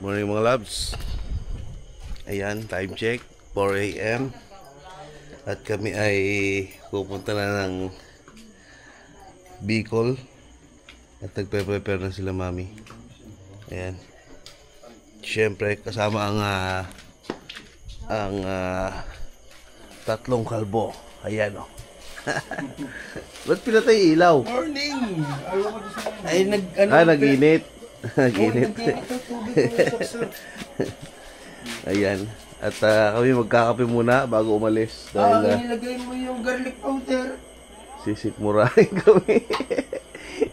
Morning mga loves. Ayan, time check 4 AM. At kami ay pupunta na ng Bicol. At nagpe-prepare na sila mami. Ayan. Siyempre kasama ang tatlong kalbo. Ayan o. Ba't pinatay ilaw? Morning! Ay, nag-init. Nag-init. Ayan. At kami magkakape muna bago umalis. Dahil nilagay mo yung garlic powder. sisikmurahin kami.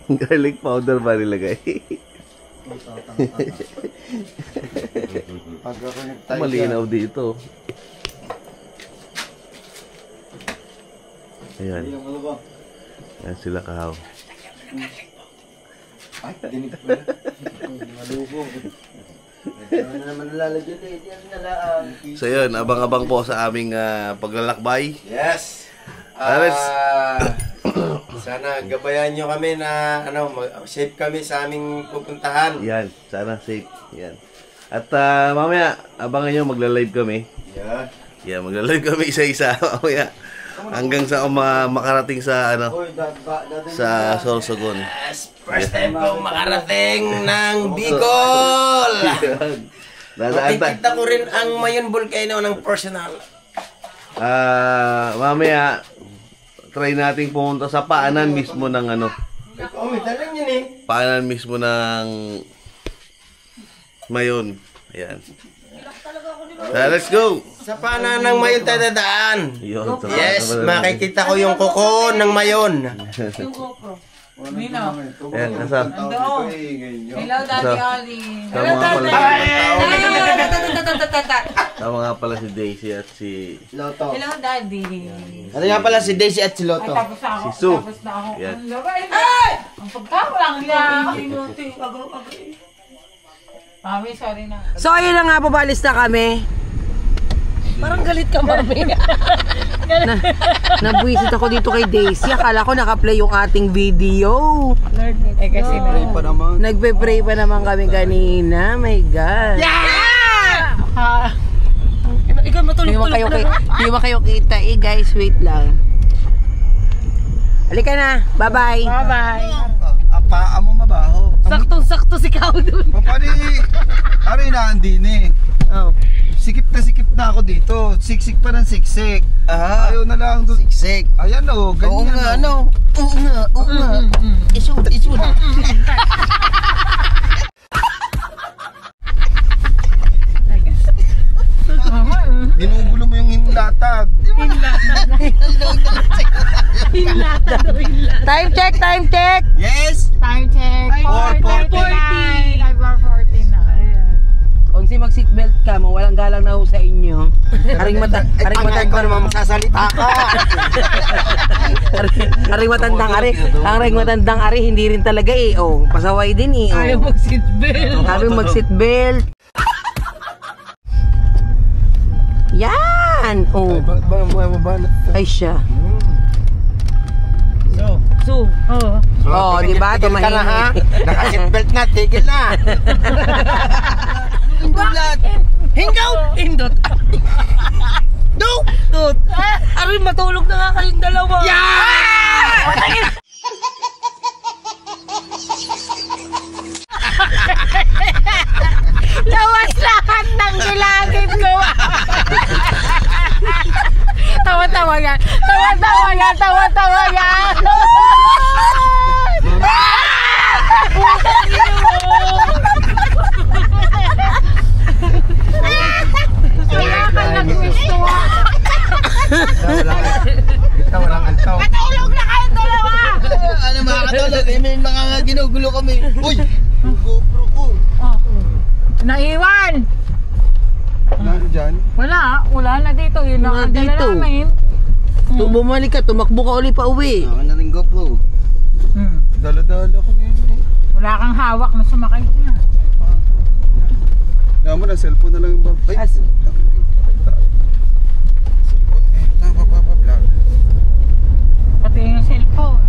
Garlic powder ba nilagay? Malinaw dito. Ayan. Ayan sila kahaw. Ay, dinig ko na. Malubo. Ano naman nalalagyan eh. So yun, abang-abang po sa aming paglalakbay. Yes! Sana gabayan nyo kami na safe kami sa aming pupuntahan. Yan, sana safe. Yan. At mamaya, abangan nyo, magla-live kami. Yeah. Yan, magla-live kami isa-isa. Mamaya, hanggang sa makarating sa sa Sorsogon. Yes! First time kong makarating ng Bicol! Makikita ko rin ang Mayon Volcano ng personal. Mamaya, try nating pumunta sa paanan mismo ng May dalang yun eh. paanan mismo ng Mayon. Ayan. Let's go! Sa paanan ng Mayon tayo dadaan. Yun, Yes, makikita ko yung kuko ng Mayon. Nino. Ayan, nasa? Hello, Daddy Ali. Tama nga pala. Tama nga pala si Daisy at si Loto. Hello, Daddy. Ano nga pala si Daisy at si Ay, Loto? tapos na ako. Si Sue. Tapos na ako. Yan. Ay! Ang pagkawalang niya. Mami, sorry na. So ayun na nga, babalis na kami. Parang galit ka, mami. Nabwisit ako dito kay Daisy. Akala ko naka-play yung ating video. Eh kasi Nagpe-pray pa naman kami kanina. My God. Ikaw matulog-tulog na. Hindi ba kayo kita eh, guys. Wait lang. Halika na. Bye-bye. Bye-bye. Ang paa mo mabaho. Saktong-sakto si Kao dun. Papani, aray na andin eh. Oh. Sikip na ako dito. Siksik pa ng siksik. Ayaw na lang doon. Siksik. Ayan o, ganyan. Oo nga, Oo nga. Isud. Dinugulo mo yung hinlatag. Time check. Yes! Time check. 4:40. 4:40 na. Kung si mag-seatbelt ka mo, walang galang na ho sa inyo. Haring matandang naman magsasalita ka. Haring matandang ari, hindi rin talaga eh. Oh, pasaway din eh. Oh. Ayaw mag-seatbelt. Sabi mag-seatbelt. Yan! Oh. Ay siya. So, Oh, di ba? Tumahimik. Naka-seatbelt na, tigil na. Hindot. Dut. Aray, matulog na nga kayong dalawa. Lawas lahat ng gilagid ko. Tawa-tawa yan. Kaya ka nag-wistuwa. Walang antaw. Matulog na kayong dalawa. Ano mga katulog? May mga ginugulo kami. Uy! GoPro ko. Naiwan. Ano dyan? Wala na dito. Yun Wala ang dala dito. namin. Bumalik ka, tumakbo ka ulit pa uwi. Ako na rin GoPro. Dala-dala ko ngayon. Wala kang hawak na sumakay na. Kaya mo na, cellphone na lang yung babay. Pati yung cellphone.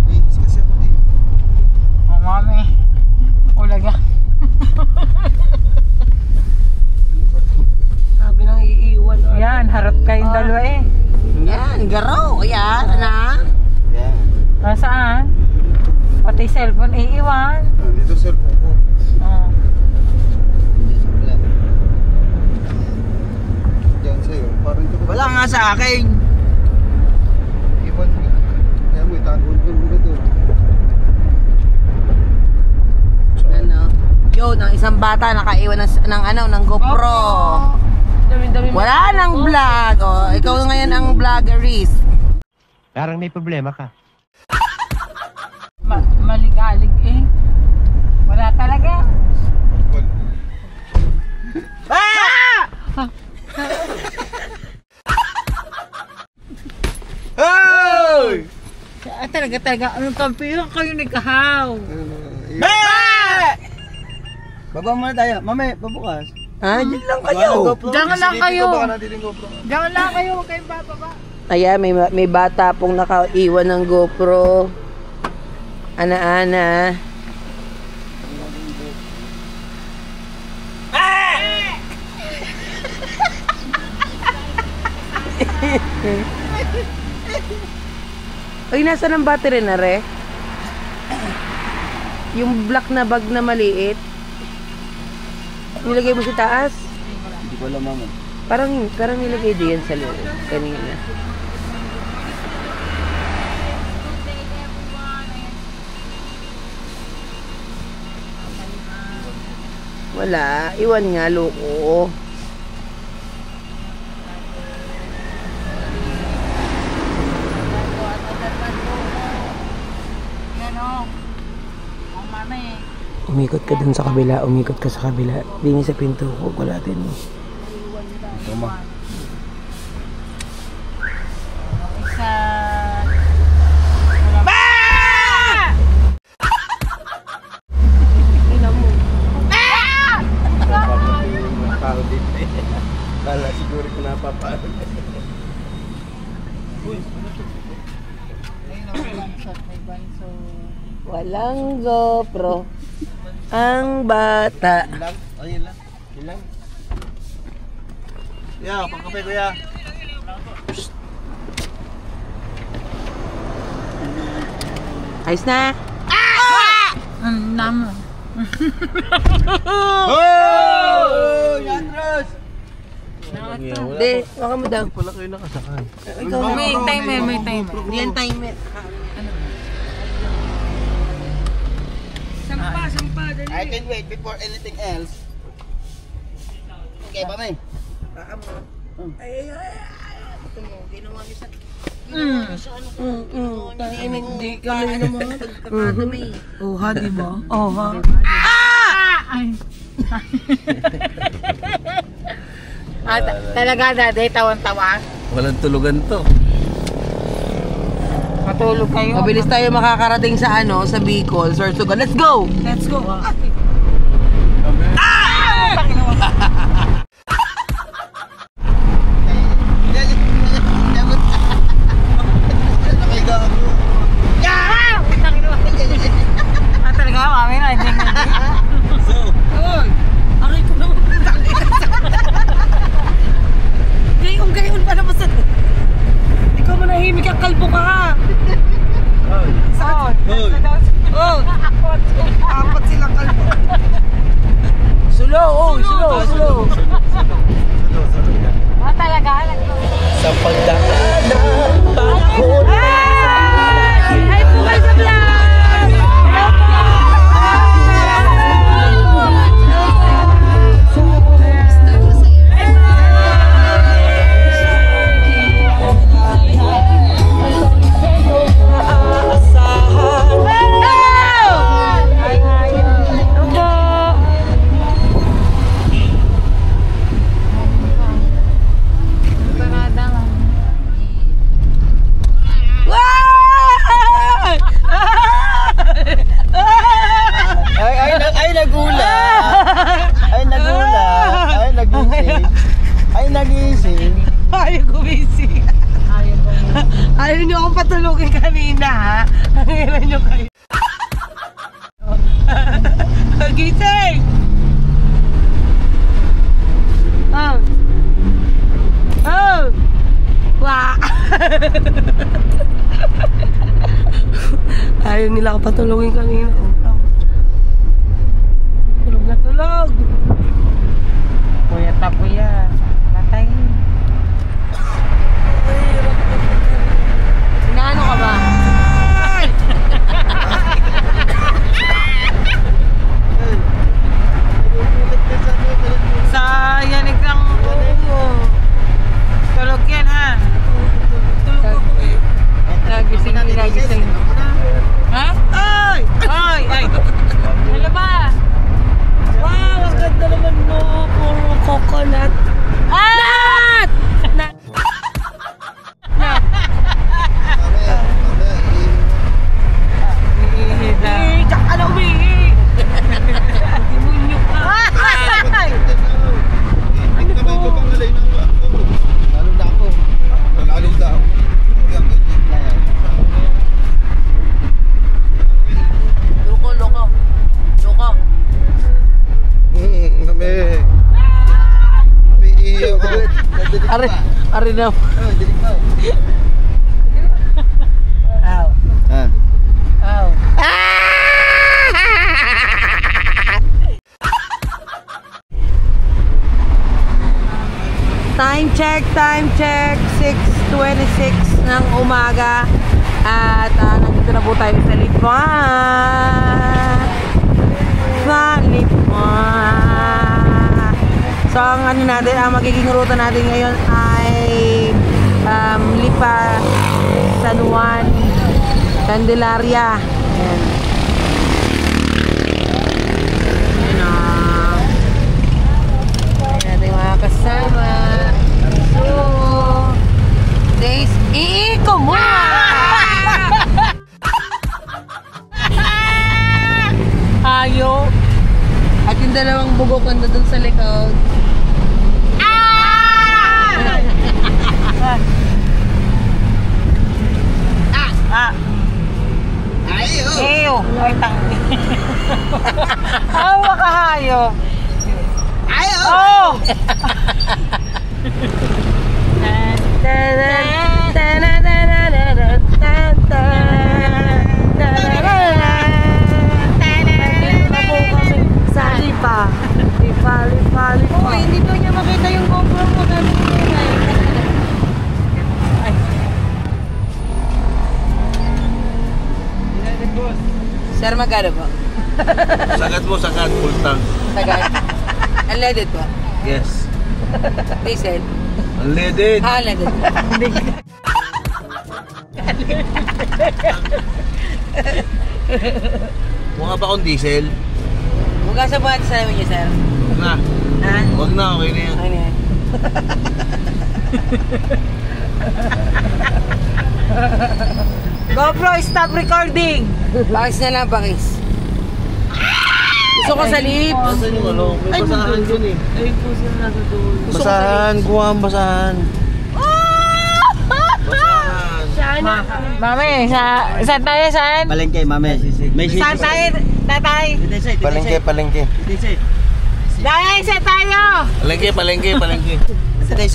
Linis kasi ako dito. Mami. Ulaga. Pati cellphone iiwan. Dito cellphone ko. Oh. Diyan sa'yo. Parang ito. Wala nga sa akin. Iwan mo. Kaya mo itagon ko muna doon. Ano? Yun, ang isang bata nakaiwan ng GoPro. Wala nang vlog. Oh, ikaw ngayon ang vloggeries. Parang may problema ka. Maligalig eh. Wala talaga. Hey! Talaga. Anong kampiyon kayo nagkahaw? Baba muna tayo. Mamaya, pabukas. Ha? Diyan lang kayo. Diyan lang kayo. Baka natin yung GoPro. Diyan lang kayo. Huwag kayong bababa. Ayan, may bata pong nakaiwan ng GoPro. Ana-ana. Ay, nasa ng battery na re? Yung black na bag na maliit. Nilagay mo sa taas? Hindi ko alam mama. Parang nilagay diyan sa loob kanina. Wala, iwan nga loko. Yan o. Ang mami. Umikot ka dun sa kabila, umikot ka sa kabila. Dini sa pinto, kukulatin mo. Tama. Isa. Tao dito eh. Kala siguro ko napapalo. Walang GoPro ang bata. Ayun lang. Ilang. Yeah, pangkape ko ya. Ayos na. Ang namo. Oh! Yandros! Hindi, baka mo daw. Pala kayo nakasakay. Ikaw na. May timer, may timer. Yan timer. Sampa, dali. I can wait before anything else. Okay ba, may? Ay. Ito mo, ginawa niyo sa... Hindi ka na naman. Oha, di ba? Oha. Ay. Talaga dati, tawan-tawa. Walang tulugan to. Matulog kayo. Mabilis tayo makakarating sa sa Bicol, Sorsogon. Let's go! Let's go. Talaga, mami, hindi. Aray ko naman. Gayon pa naman sa... Ikaw manahimik ang kalbo ka ha. Oh. Apat silang kalbo. Slow. Talaga, Sa pagdaan ng panahon. ay, bukas sa vlog! Ayaw gumising. Ayaw niyo akong patulogin kanina ha. Nangilan niyo kayo. Gising! Wah! Ayaw ayaw nila ako patulogin kanina. Tulog na tulog. Kuya ta kuya. Patay. Inaano ka ba? Sa yanig ng ulo. Tulog yan ha. Nagising. Ha? Ay! Ay! Ay! Ano ba? Wow, ang ganda naman mo. Puro coconut. Nut! Nut! Ihihida. Diyak ka na umihi. Demonyo ka. Ay! Ano po? Lalo na ako. Lalo na ako. Loko, loko. Loko. Kami. Kami iyo ko. Ari na. Aw. Ah. Aw. Time check, 6:26 ng umaga. At nandito na po tayo sa Lipa. So ang ano natin, ang magiging ruta natin ngayon ay Lipa, San Juan, Candelaria. Ayan. Ayan o. Ayan natin mga kasama. So, days, iiko mo! Ayo. At yung dalawang bugok nando dun sa likod. Eyo. Ay tangi. Awa ka hayo. Ayo! Oh! Sa Lipa. Lipa. Oh, hindi daw niya makita yung GoPro mo. Sir, magkano po? Sagat mo, sagat. Full tank. Sagad. Unleaded po? Yes. Diesel? Unleaded. Unleaded. Mukha ba akong diesel? Hugasan po natin sa namin niyo, sir. Huwag na. Ha? Huwag na, okay na yan. Ano yan? GoPro, stop recording. Pakis na lang, pakis. Gusto ko sa lips. Saan yung ano? May basahan dyan eh. Ay po sila nasa doon. Basahan, kuha ang basahan. Basahan. Mami, saan tayo, saan? Palengke, mame. May Saan tayo, tatay? Palengke. Dahil, saan tayo? Palengke.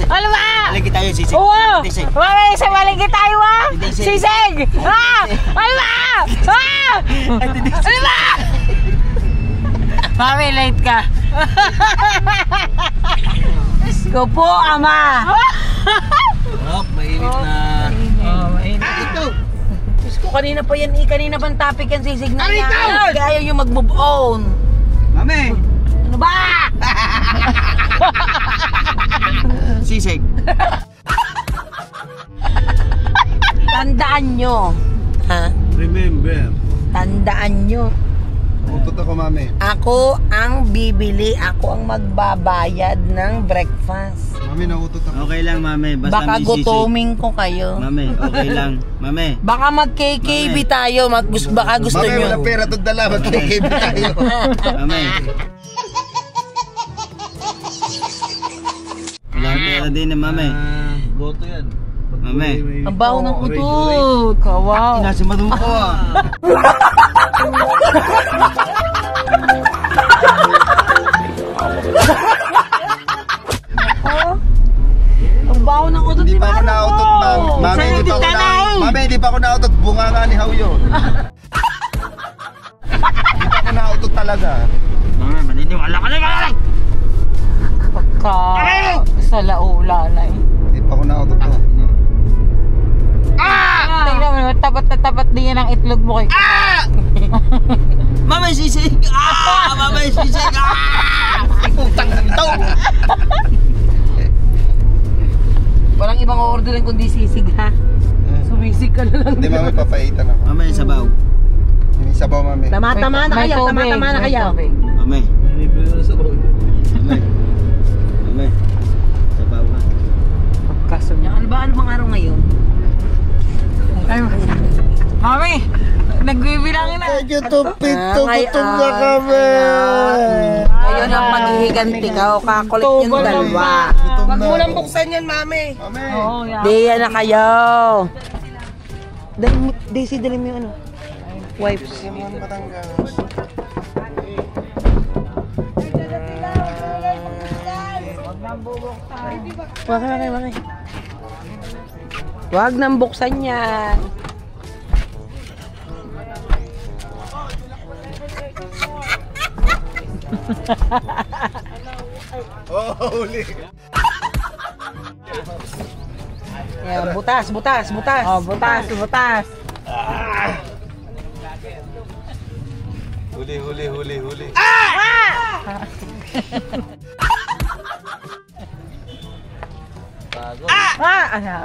Ano ba? Palengke tayo, sisig. Oo! Sisig. Mami, sa malingkit tayo, ah! Sisig! Ah! Ano ba? Ah! Ano ba? Mami, late ka. Go po, ama! Oh, mainit na. Oh, mainit. Diyos ko, kanina pa yan kanina bang topic yan sisig na yan? Kaya ayaw yung mag-move on. Mame. Ano ba? Sisig. Tandaan nyo. Ha? Remember. Tandaan nyo. Utot ako, mami. Ako ang bibili, ako ang magbabayad ng breakfast. Mami, nautot ako. Okay lang, mame. Basta Baka may sisig. gutoming ko kayo. Mame, okay lang. Mame. Baka mag-KKB tayo, baka gusto Mami, nyo. wala pera itong dala. Magkikib tayo. Mame. Wala pera din eh, mame. Boto yan. Mame. Ang baho ng utot. Kawaw. Inasimadong ko ah. Ang baho ng utot. Hindi pa ako nautot, mami. Mami, hindi pa ako nautot. Bunga nga ni Hao yun. Mame, maniniwala ka lang! Pagka sa laula na eh. Hindi pa ako na-auto to. Tingnan mo naman, tapat na tapat din yan ang itlog mo kay Mame, sisig! Mame, sisig! Putang ito! Walang ibang orderin kundi sisig ha. Sumisig ka na lang. Hindi, mami, papaitan ako. Mame, sabaw. Yung sabaw, mami. Tama-tama na kayo, tama-tama na kayo. Mame. Mame. Sabaw ka. Kaso niya. Ano bang araw ngayon? Ay, Mami, nagbibilangin na. Medyo tupit, gutom na kami. Ngayon ang maghihiganti ka o kakulit yung dalawa. Huwag mo lang buksan yan, mami. Oo, yan. Diyan na kayo. Daisy, dali mo yung ano. Wipes. Simon Batangas. Wakay. Huwag nang buksan yan. Oh, huli. Yan, butas. Oh, butas. Huli.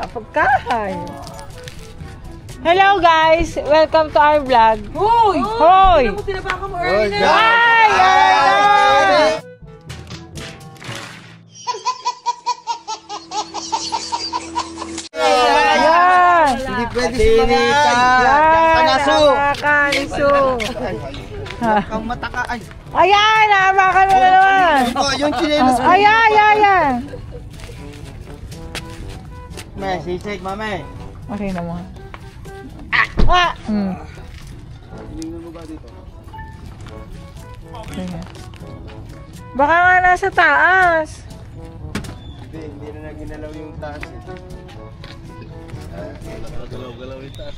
Pagkahay. Hello guys, welcome to our vlog. Hoy! Hoy! Ay! Ayan! Hindi pwede si Kanaso. Kanaso. Kang mataka. Ay. Ayan! Naabakan mo na naman. Yung chinelas ko. Ayan! Mame, sisig, mame. Okay naman. Baka nga nasa taas. Hindi na ginalaw yung taas. Galaw-galaw yung taas.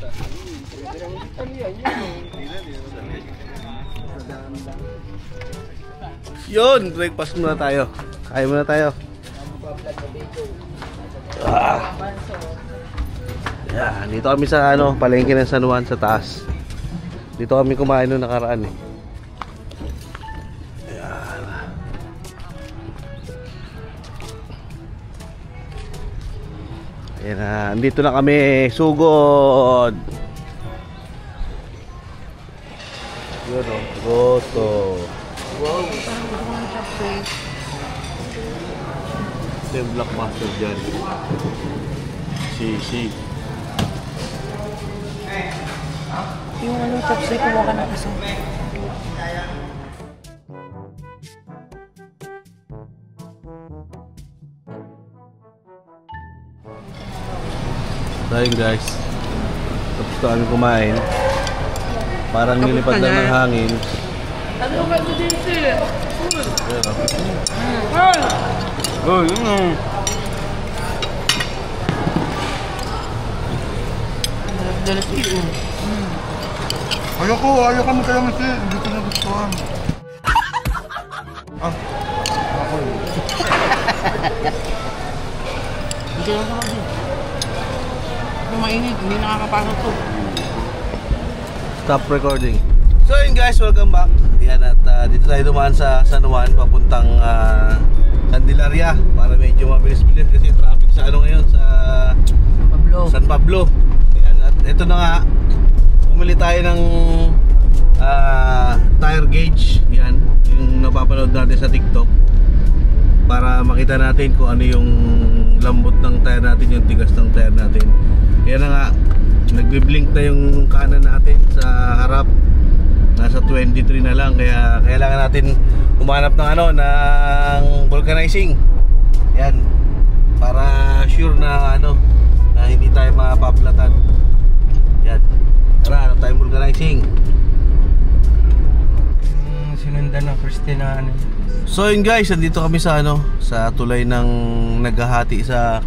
Yun, breakfast muna tayo. Kain muna tayo. Yan, dito kami sa palengke ng San Juan sa taas. Dito kami kumain noong nakaraan eh. Ayan. Ayan na, andito na kami, sugod. Yun o, goto. Wow. Ito yung blockbuster dyan. Sisig. Yung ano, chopstick, kumuha ka ng isa. So yun guys, tapos na kami kumain. Parang nilipad lang ng hangin. Ano ba ito din sila? Ayaw ka magkalamasi. Hindi ko nagustuhan. Hindi lang naman din. Kung mainit, hindi nakakapasok to. Stop recording. So yun guys, welcome back. Yan, at dito tayo dumaan sa San Juan papuntang Candelaria para medyo mabilis-bilis kasi traffic sa ngayon sa San Pablo. Yan, at ito na nga, bumili tayo ng tire gauge. Yan, yung napapanood natin sa TikTok para makita natin kung ano yung lambot ng tire natin, yung tigas ng tire natin. Yan na nga, nagbi-blink na yung kanan natin sa harap. Nasa 23 na lang, kaya kailangan natin humanap ng ng vulcanizing. Yan, para sure na na hindi tayo mapaplatan. Yan, tara, hanap tayong vulcanizing. Sinundan ng Christina. So yun guys, nandito kami sa sa tulay ng naghahati sa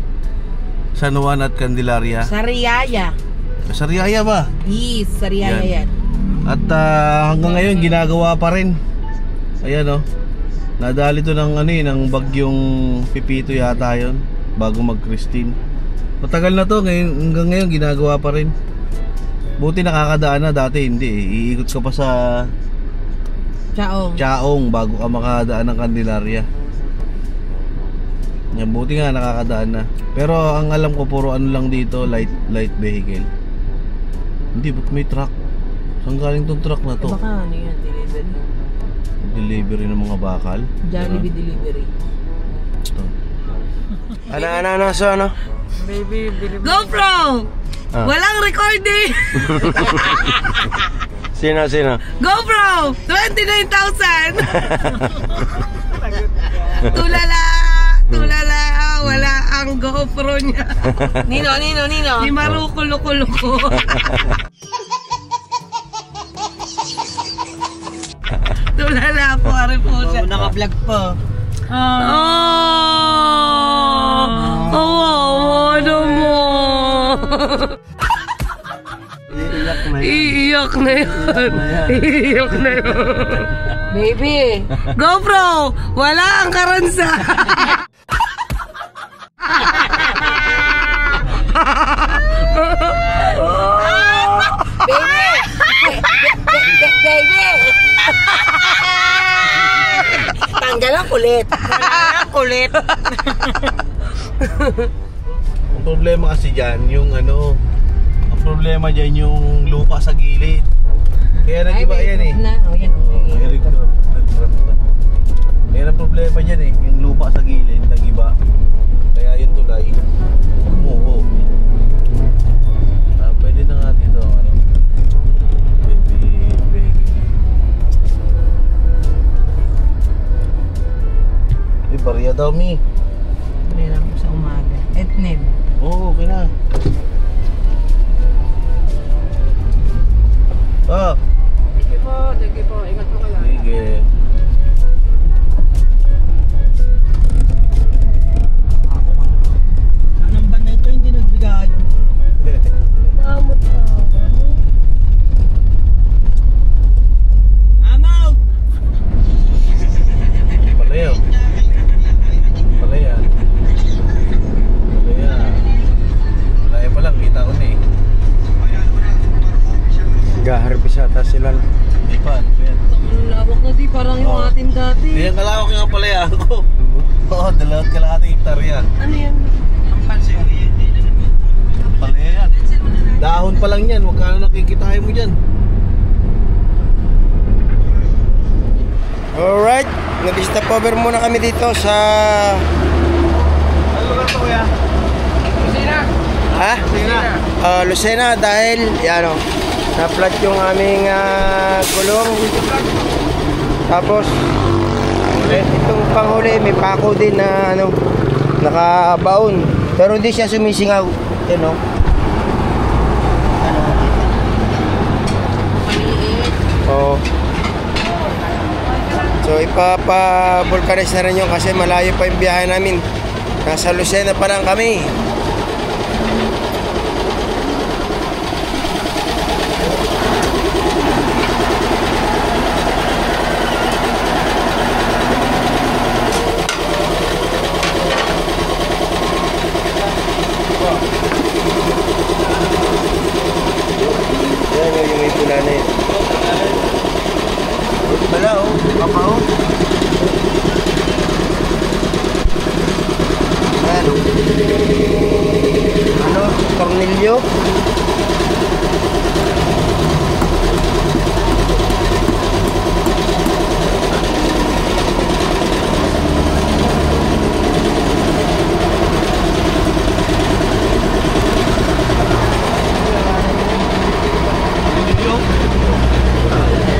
San Juan at Candelaria. Sariaya. Sariaya ba? Yes, Sariaya yan. At hanggang ngayon ginagawa pa rin Ayan oh. Nadali to ng ano ng bagyong Pipito yata yon bago mag-Christine. Matagal na to, hanggang ngayon ginagawa pa rin. Buti nakakadaan na, dati hindi eh. Iikot ka pa sa Chaong bago ka makadaan ng Candelaria. Yan, buti nga nakakadaan na. Pero ang alam ko puro ano lang dito, light vehicle. Hindi, ba't may truck? Saan galing tong truck na to? Baka ano yan, delivery. Delivery ng mga bakal? Jollibee delivery. Ito. Ano, so ano? Baby, delivery. GoPro! Walang recording! Sino? GoPro! 29,000! Tulala, wala ang GoPro niya. Nino? Ni Marukulo-kulo-ko. Tulala po, ari po siya. Naka-vlog pa. Ano mo? Iiyak na yun. Baby, GoPro, wala ang karansa. Baby. Tanggal ang kulit. Ang problema kasi dyan, yung ano, ang problema dyan yung lupa sa gilid. Kaya nag-iba yan eh. Kaya ang problema dyan eh, yung lupa sa gilid nag-iba. Kaya yung tulay, umuho. Pwede na nga dito, ano, baby. Bariya daw mi. Bariya lang po sa umaga. Etneb. Oo, okay na. Sige po. Ingat po kayo. Sige. Anong ban na ito hindi nagbigay? Namot pa. Amaw! Palayo. Palaya. Palaya pa lang, kita ko na eh. Gaharbis ata sila. Hindi pa, ano ba yan? Ang lawak na di, parang yung atin dati. Hindi yung kalawak yung palaya ko. Oo, dalawat kalahating hektarya. Ano yan? Palaya yan. Dahon pa lang yan, magkano nakikitahin mo dyan? Alright, nag-stop over muna kami dito sa... Ano lugar to kuya? Ha? Lucena dahil yan o, na-flat yung aming gulong. Tapos itong panghuli may pako din na ano, nakabaon. Pero hindi siya sumisingaw. Yan o. Oo. So ipapa-vulcanize na rin yun kasi malayo pa yung biyahe namin. Nasa Lucena pa lang kami. Yan yung may pula na yun. Buti pala oh, papa oh. Ano? Ano? Tornilyo?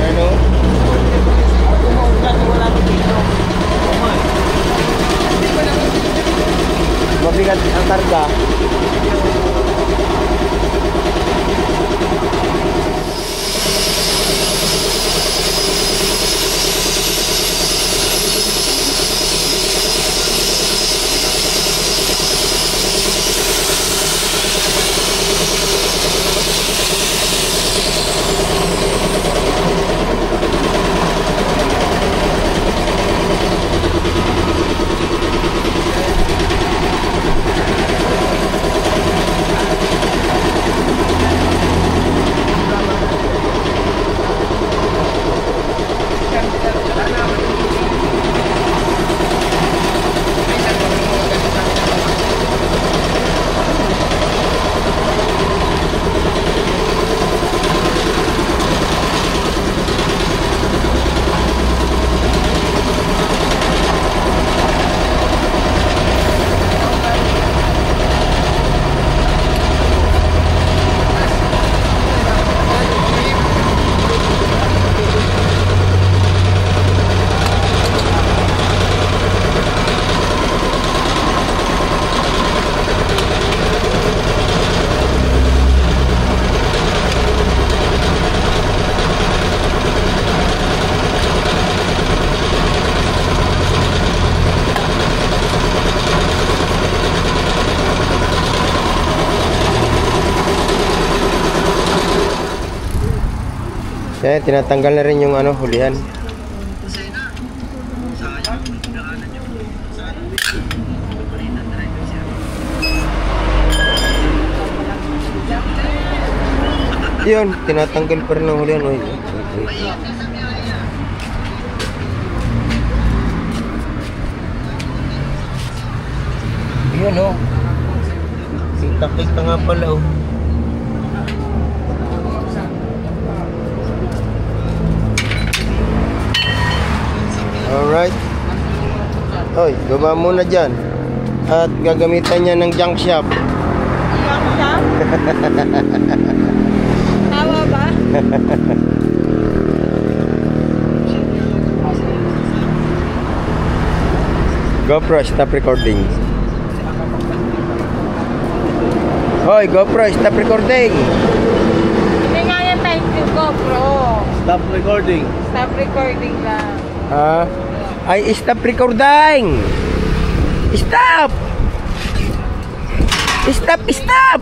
Ano? Mabigat ang karga. Kaya tinatanggal na rin yung ano, hulihan. Yun, tinatanggal pa rin ng hulihan. Uy. Yun oh. Kita-kita nga pala oh. Alright. Oy, gaba muna dyan. At gagamitan niya ng junk shop. Junk shop? Tama ba? GoPro, stop recording. Hoy, GoPro, stop recording. Hindi nga yan thank you GoPro. Stop recording. Stop recording lang. Ay, stop recording. Stop. Stop, stop.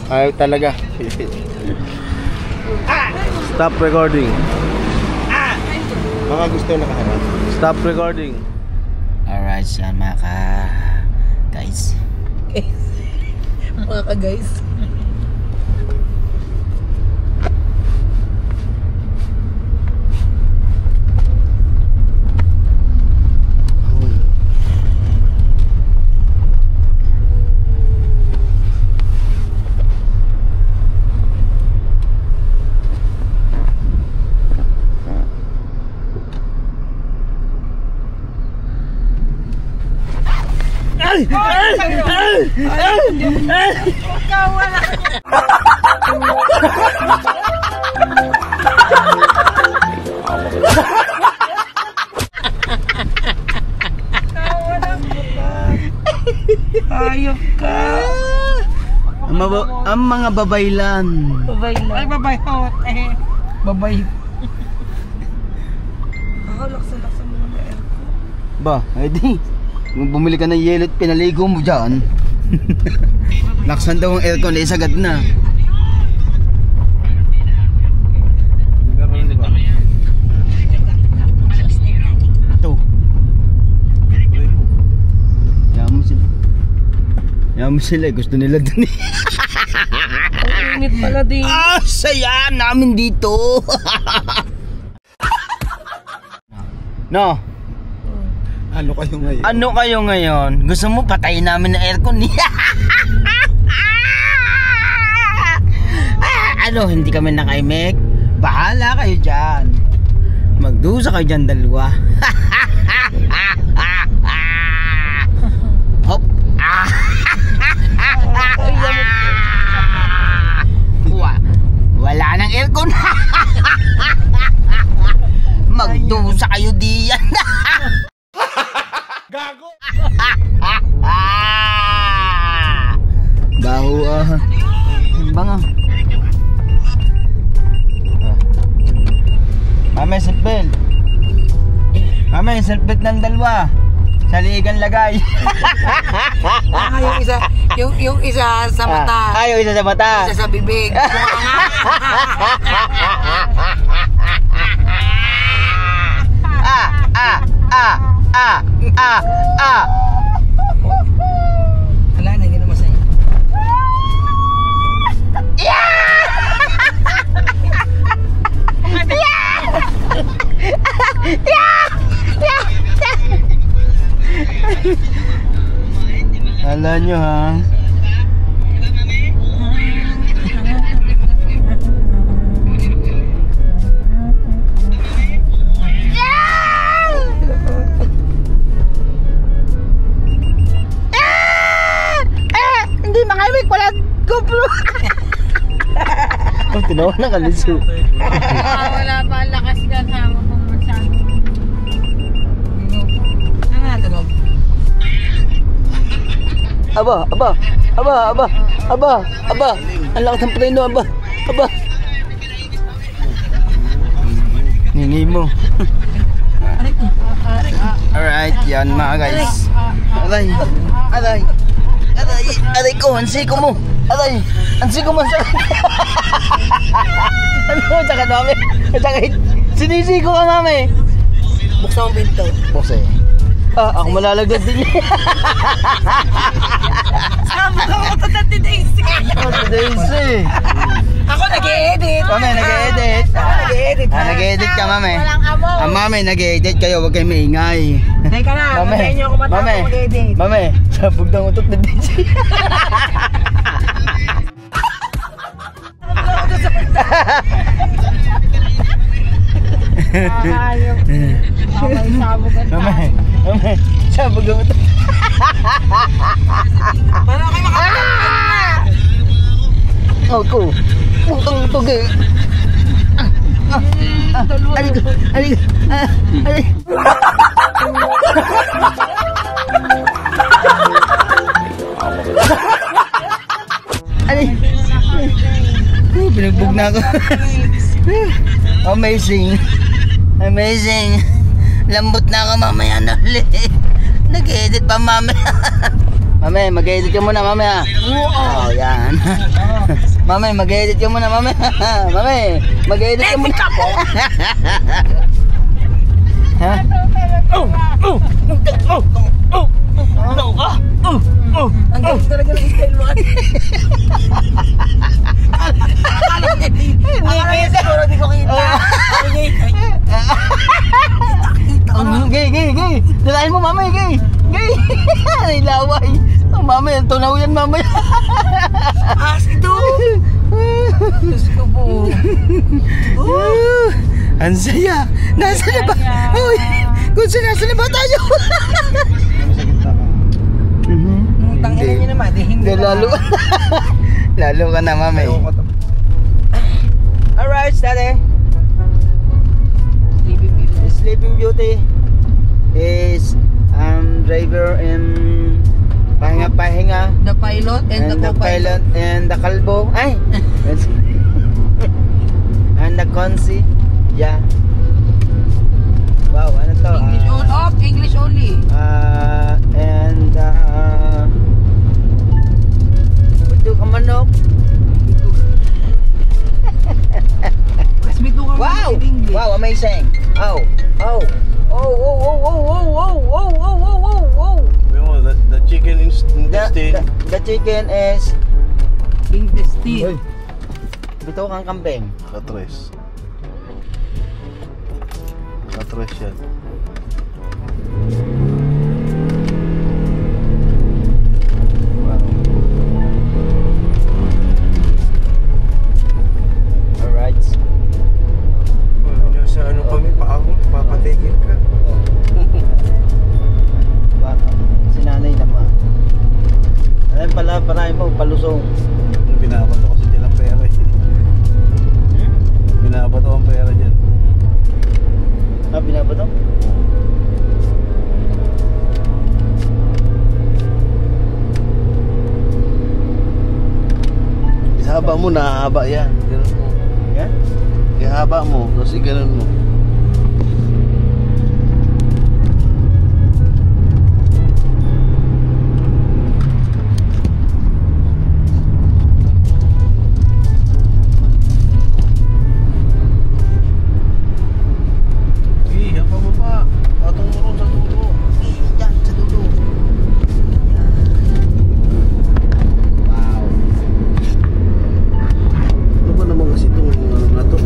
Ayaw talaga. Stop recording. Mga gusto nakaharap. Stop recording. Alright, yan mga guys. Mga ka-guys. Ikaw wala. Ayok ka. Ang mga babaylan. Babay lang. Ay, babay hot eh. Babay. Ako, laksa-laksa mo na aircon. Ba, edi. Bumili ka ng yelo at pinaligo mo dyan. Laksan daw ang aircon, eh sagad na. Ito. Yaman mo sila, gusto nila dun eh. Ang init pala din. Saya namin dito. No. Ano kayo ngayon? Ano kayo ngayon? Gusto mo patayin namin ang aircon? Ano, hindi kami nakaimek? Bahala kayo dyan. Magdusa kayo dyan dalawa. Hop. Wala nang aircon. Magdusa kayo diyan. Gago! Baho banga. Mama, seatbelt. Mama, seatbelt ng dalawa. Sa liigan lagay. Yung isa sa mata. Yung isa sa mata. Isa sa bibig. Wala na, ginawa sa'yo. Alam nyo ha. Hindi makawik, wala GoPro. Oh, tinawa na kaliso. Wala pa ang lakas ka sama pang masyado. Ano na tunog? Aba. Ang lakas ng preno, aba. Ningi mo. Alright, yan mga guys. Aray ko, ansi ko mo. Ansi ko mo. Ano, tsaka mami. Tsaka sinisigo ka mami. Buksan mo pinto. Buksan. Ako malalagdag din. Sama ka mo sa Daisy. Daisy. Ako nag-e-edit. Mami, nag-e-edit. Nag-e-edit ka, mami. Walang amo. Mami, nag-e-edit kayo. Huwag kayo maingay. Teka na, Mami, matayin niyo ako matapos mami, mag-edit. mami, sabog ng utot na Daisy. Ayok. Okay, sabog ang Mami, mami, sabog ng utot. Paano kayo makakapagod? Ako, utang tugi. Alig, alig, alig. Alig. Pinagbog na ako. Amazing. Amazing. Lambot na ako mamaya na ulit. Nag-edit pa mamaya. Mami, mag-edit ka muna mamaya. Oo, yan. Mami, mag-edit ka muna mamaya. Mami, mag-edit ka muna. Ha? Ang galing talaga ng style mo. Akala siguro di ko kita. Gay, gay, gay. Dalahin mo mamay, gay. Gay. Ay, laway. Mamay, tunaw yan mamay. As ito. Diyos ko po. Ang saya. Nasa na ba? Uy, kung nasa na ba tayo? Tangina niyo naman, di hindi na. Lalo. Lalo ka na, mamay. Alright, daddy. Sleeping Beauty is driver and pahinga-pahinga. The pilot and the co-pilot. And the kalbo. Ay! And the consi. Yeah. Wow, ano to? English only. And buto ka manok. Wow! Wow, amazing. Oh. The chicken intestine. The chicken is Intestine. bito kang kambing. Katres. Katres yan. Alright. Nasa ano kami pa ako, papatigil ka. Si nanay naman. Alam pala, parahin mo, palusong. Binabato kasi dyan ang pera eh. Binabato ang pera dyan. Binaba to? Ihaba mo, nahahaba yan. Ganun mo. Yan? Ihaba mo, tapos ganun mo. Yan pa mo pa. Patong mo rin sa dulo. Yan, sa dulo. Wow. Ano ba naman kasi itong ano na to?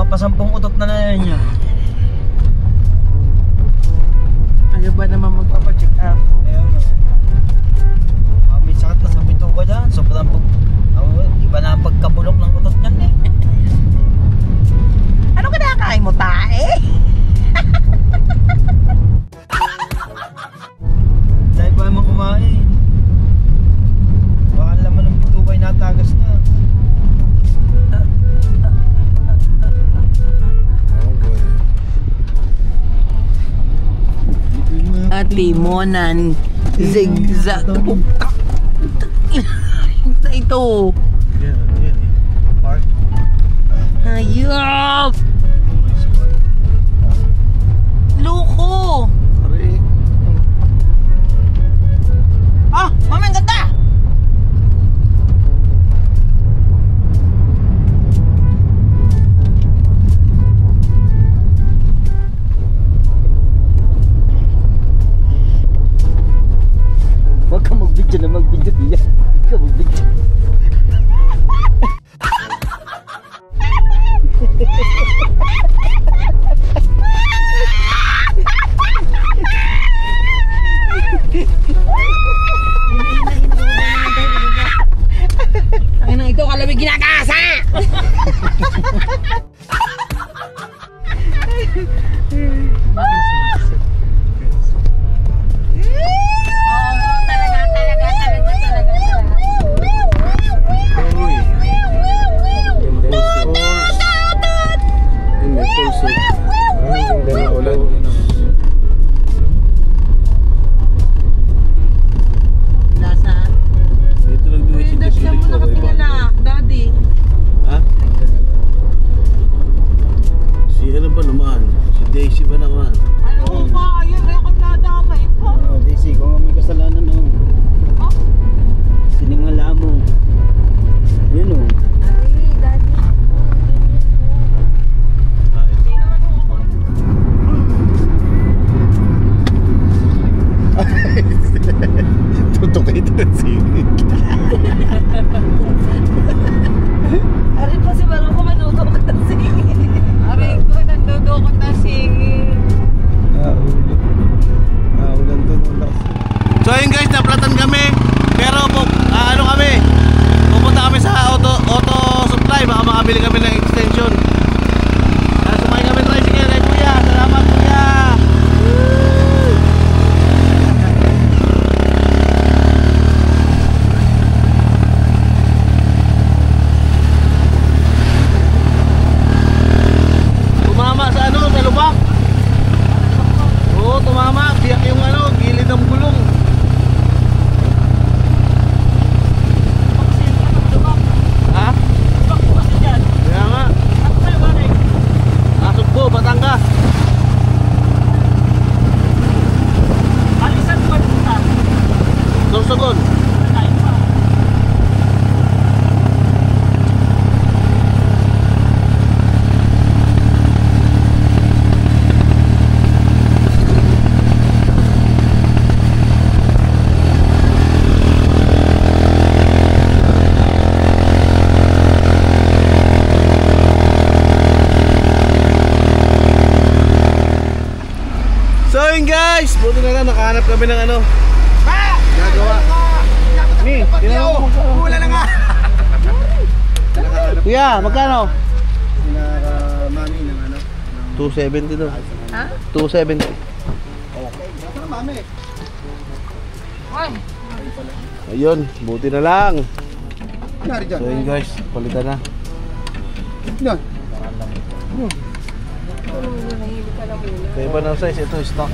Papasampung utot na yan yan. Ano ba naman magpapacheck up? Ayun o. May sakit na sa bito ko dyan. Sobrang iba na ang pagkabulok ng utot niyan eh. Ano kinakain mo, tae? Dahil ba naman kumain? Baka laman ng bito ko ay natagas na. Timonan zigzag. Ito. Yan eh. Park. Hayop! Loko! Pare. Ah! Mami, ang ganda! Huwag ka mag-video na mag-video diyan. Huwag ka mag-video. Ang ito, kalawig ginagasa! Uy. May pulso. Ang ganda ng ulan. Lasa. Dito lang duwi si Dash Jeff mo nakatingin na, daddy. Ha? Si ano ba naman? Si Daisy ba naman? Ano ba? Ayun, ako nadamay pa. Oh, Daisy, kung may kasalanan na siningala mo. Yun o. Ay, daddy. Ah, ito. Tutok ito ng singit. Arin pa si Marong ko manudukot ng singit. Arin ko nandudukot ng singit. Ulan doon, ulan. So ayun guys, naplatan kami. Pero ano kami? Pupunta kami sa auto supply. Baka makabili kami ng extension. Sumakay kami tricycle. Ay kuya, salamat kuya. Tumama sa ano, sa lubak. Oo, tumama. Biyak yung ano, gilid ng gulong. Ha? Kaya nga. Sugbo, Batangas. Sorsogon. So yun guys, buti na lang nakahanap kami ng ano nagawa. Ni, Wala na nga. kuya, magkano? Pinaka-mami ng ano. 270 daw. Ha? 270. Ano mami? Ayun, buti na lang. Nari dyan. So yun guys, palitan na. Yan. Sa iba ng size, ito stock.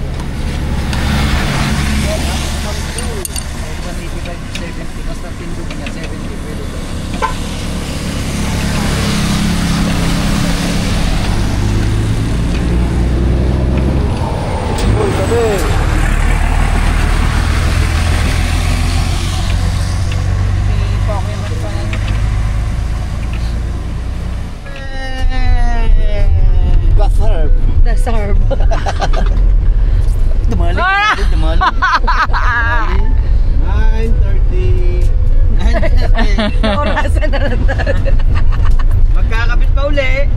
Basta tindog niya, 70 pwede to. Uy, sabi. Basarb. Nasarb. Dumali. Dumali. 9:30. Orasan na lang. Magkakabit pa uli.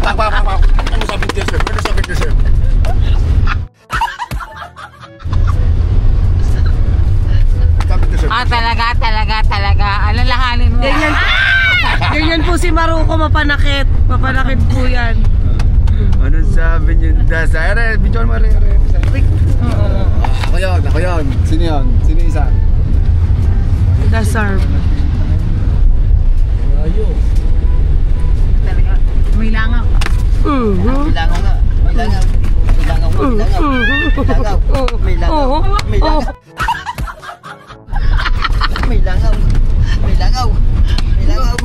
Ano sabi niyo, sir? Ano sabi niyo, sir? Sabi niyo, sir. Talaga. Alalahanin mo. Ganyan po si Maruko, mapanakit. Mapanakit po yan. Ano sabi niyo? Dasa. Video mo rin. Ako yun. Sino yun? Sino isa? Dasar. May langaw. Bilangaw nga. Bilangaw. Bilangaw. Bilangaw. May langaw. May langaw. May langaw. May langaw. May langaw.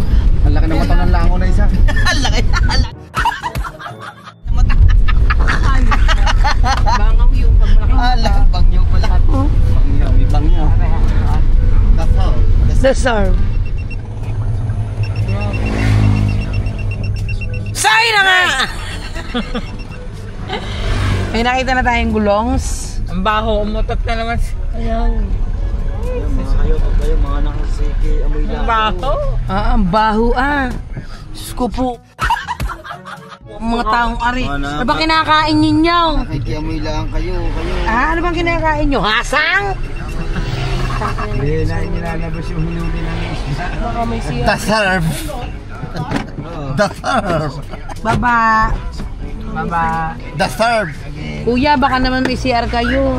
Ang laki ng mata ng langaw na isa. Ang laki. Bangaw yung pag malaki. Ang laki bangyo pala. Bangyaw, may bangyaw. Dasar. Say na nga! May nakita na tayong gulongs. Ang baho, umutot na naman. Ayaw. Kayo, mga nakasiki, amoy lang. Ang baho? Ang baho Diyos ko po. Mga taong ari. Ano ba kinakain ninyo? Nakikiamoy lang kayo. Ano bang kinakain nyo? Hasang? Hindi na nilalabas yung hinuli ng isda. Baka may siya. The serve. The serve. Baba. The serve. Kuya, baka naman may CR kayo.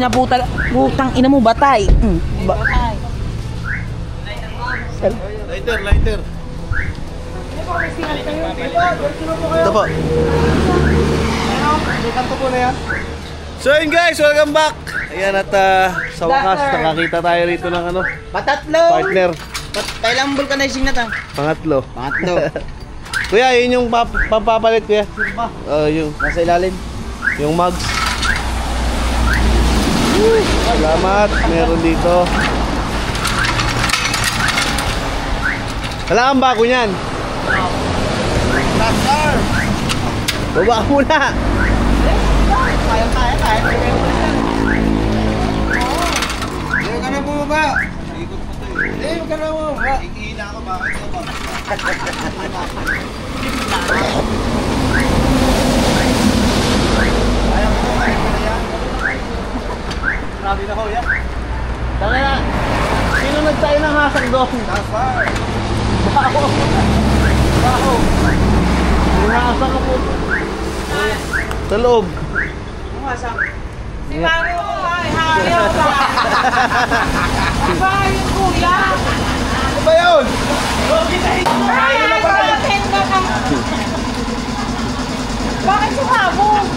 Naputal. Putang ina mo, batay. Lighter. Ito po. So yun guys, welcome back. Ayan at sa wakas nakakita tayo rito ng Patatlo. partner. Kailang vulcanizing na ta? Pangatlo. Kuya, yun yung pampapalit kuya. Yung Nasa ilalim. yung mugs. Salamat, meron dito. Wala kang bako niyan. Master! Baba muna. Kaya. Hindi ka na bumaba. Hindi, huwag ka na bumaba. Ikihina ako, bakit ka ba? Grabe na kuya. Tara, sino nagtayo ng hasang doon? Master! Bako. Hinahasang ka po. Sa loob. Si Mario ko ay hayaw ba? Si Mario kuya. Ano ba yun? Bakit sumabog?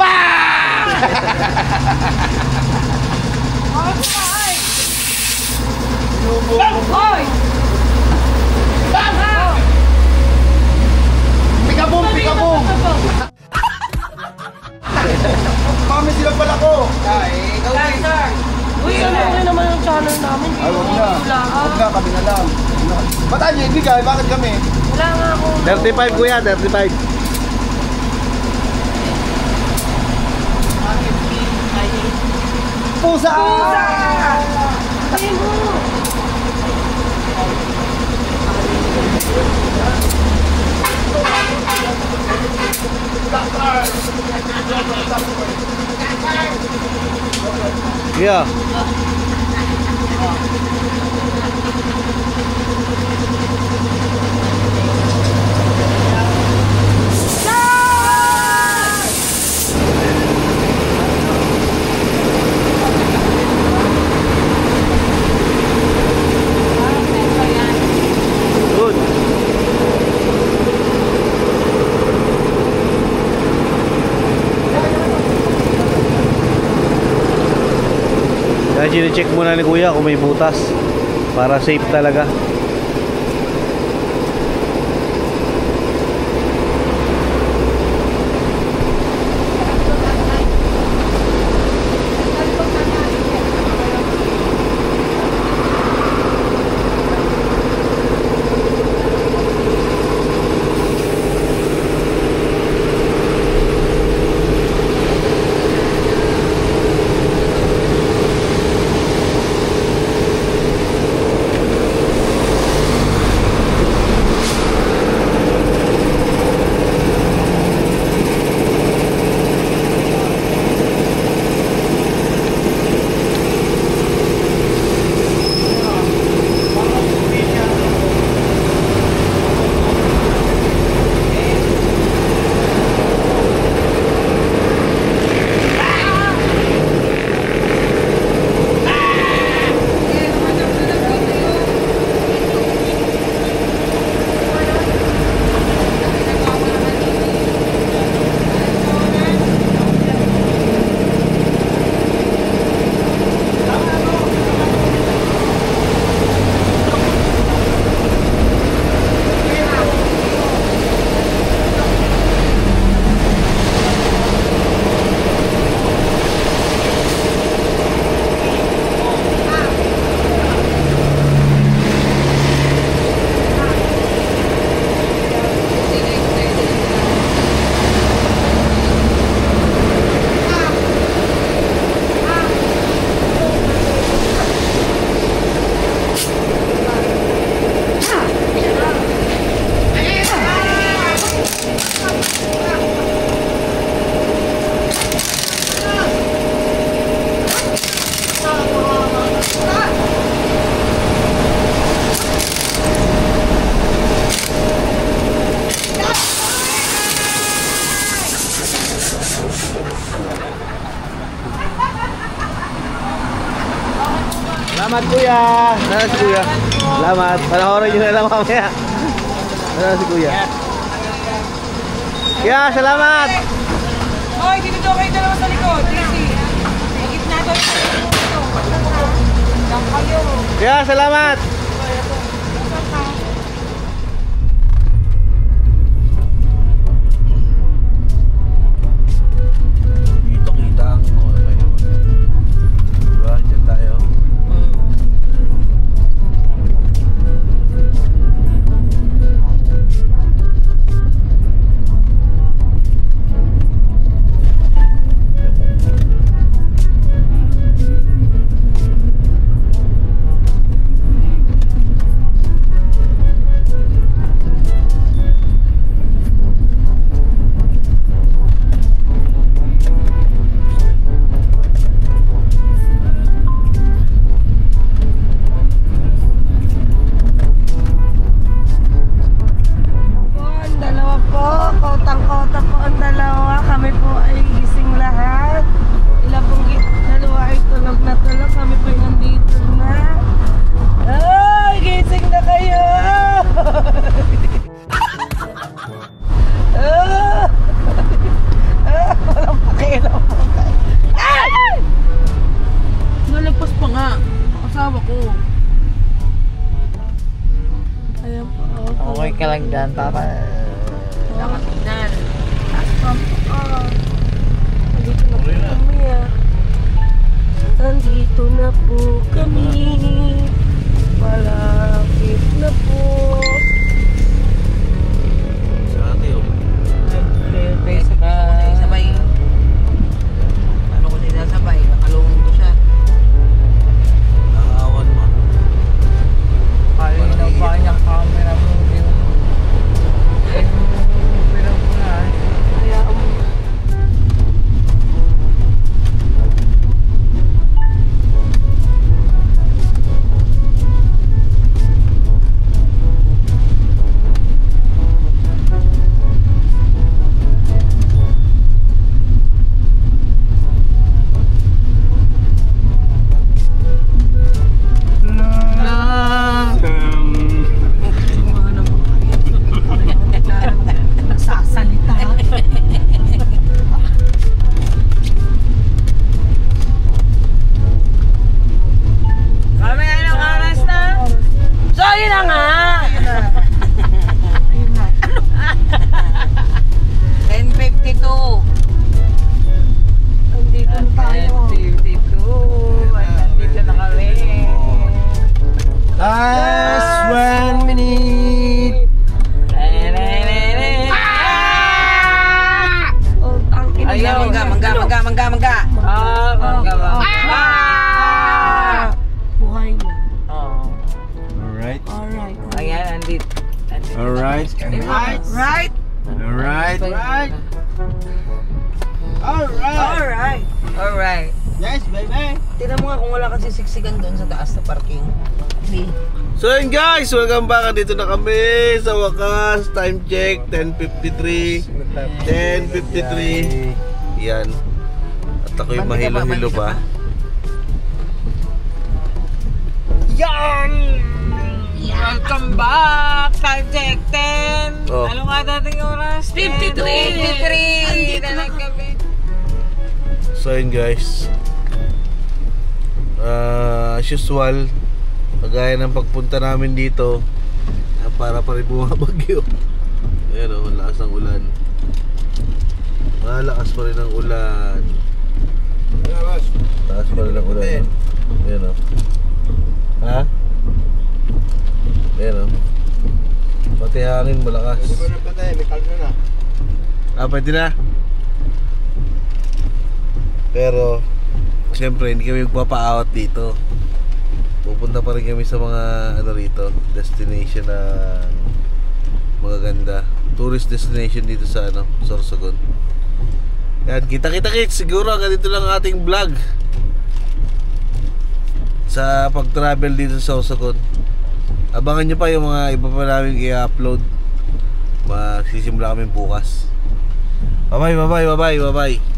Bakit sumay? Hoy! Pikabong! Kami sila pala ko! Ikaw din. Uy, ano naman yung channel namin? Ay, wag na. Wag na, kami na lang. Ba't tayo ibigay? Bakit kami? Wala nga ako. 35 kuya, 35. Pusa! Ay mo! Yeah. Good. Kaya chine-check muna ni kuya kung may butas para safe talaga. Salamat kuya. Salamat si kuya. Salamat. Panoorin nyo na lang mamaya. Salamat si kuya. Kuya, salamat. Hoy, dito daw kayo dalawa sa likod. Easy. Higit na daw yung lang kayo. Kuya, salamat. Dito kita ang diba? Diyan tayo. Okay ka lang dyan, papa. Nakatinan. Nandito na po kami. Malapit na po. Sa ate oh. Sabay. Ano ko sinasabay? Nakalungan ko siya. Nakawan mo. Kaya na ba niyang camera mo yung pinagpunan? Kaya Alright. Yes, baby. Tingnan mo nga kung wala kasi siksikan doon sa taas na parking. So yun guys, welcome back. Dito na kami sa wakas. Time check, 10:53. 10:53. Yan. At ako'y mahilo-hilo pa. yan! Welcome back! Time check 10! Oh. Ano nga dating oras? 53! 53! Na naggabi. So yun guys, as usual, kagaya ng pagpunta namin dito, para pa rin bumabagyo. Ayan o, lakas ng ulan. Malakas pa rin ang ulan. Lakas pa rin ang ulan. Ayan o. Ha? Ayan o. Pati hangin malakas. Pwede ba na patay? May kalma na. Pwede na. Pero siyempre hindi kami magpapa-out dito. Pupunta pa rin kami sa mga ano rito, destination na magaganda. Tourist destination dito sa ano, Sorsogon. Yan, kita-kita-kits. Siguro ganito lang ang ating vlog sa pag-travel dito sa Sorsogon. Abangan nyo pa yung mga iba pa namin i-upload. Magsisimula kami bukas. Bye-bye, bye-bye, bye-bye, bye-bye.